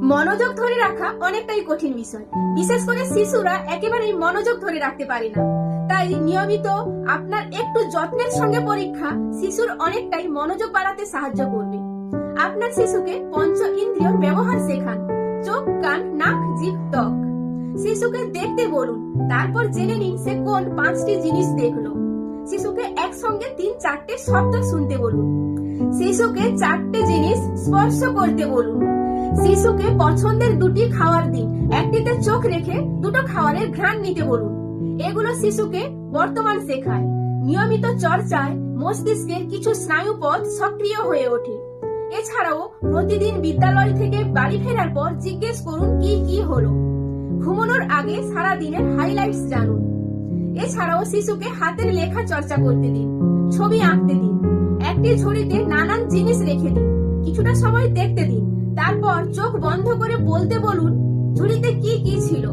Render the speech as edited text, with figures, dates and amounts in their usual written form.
মনোযোগ ধরে রাখা অনেকটাই কঠিন বিষয়। বিশেষ করে শিশুরা একেবারেই মনোযোগ ধরে রাখতে পারে না। তাই নিয়মিত আপনার একটু যত্নের সঙ্গে পরীক্ষা শিশুর অনেকটাই মনোযোগ বাড়াতে সাহায্য করবে। আপনার শিশুকে পঞ্চ ইন্দ্রিয়র ব্যবহার শেখান। চোখ, কান, নাক, জিভ, ত্বক। শিশুকে দেখতে বলুন, তারপর জেনে নিন সে কোন 5টি জিনিস দেখলো। শিশুকে একসঙ্গে 3-4টে শব্দ শুনতে বলুন। শিশুকে 4টে জিনিস স্পর্শ করতে বলুন। শিশুকে পছন্দের 2টি খাবার দিন, একটিতে চোখ রেখে 2টো খাবারের ঘ্রাণ নিতে বলুন। এগুলো শিশুকে বর্তমান শেখায়। নিয়মিত চর্চায় মস্তিষ্কের কিছু স্নায়ুপথ সক্রিয় হয়ে ওঠে। এছাড়াও প্রতিদিন বিদ্যালয় থেকে বাড়ি ফেরার পর জিজ্ঞেস করুন কি কি হলো। ঘুমানোর আগে সারা দিনের হাইলাইটস জানুন। এছাড়াও শিশুকে হাতের লেখা চর্চা করতে দিন, ছবি আঁকতে দিন। একটি ঝুড়িতে নানান জিনিস রেখে দিন, কিছুটা সময় দেখতে দিন। তারপর চোখ বন্ধ করে বলতে বলুন ঝুড়িতে কি কি ছিল।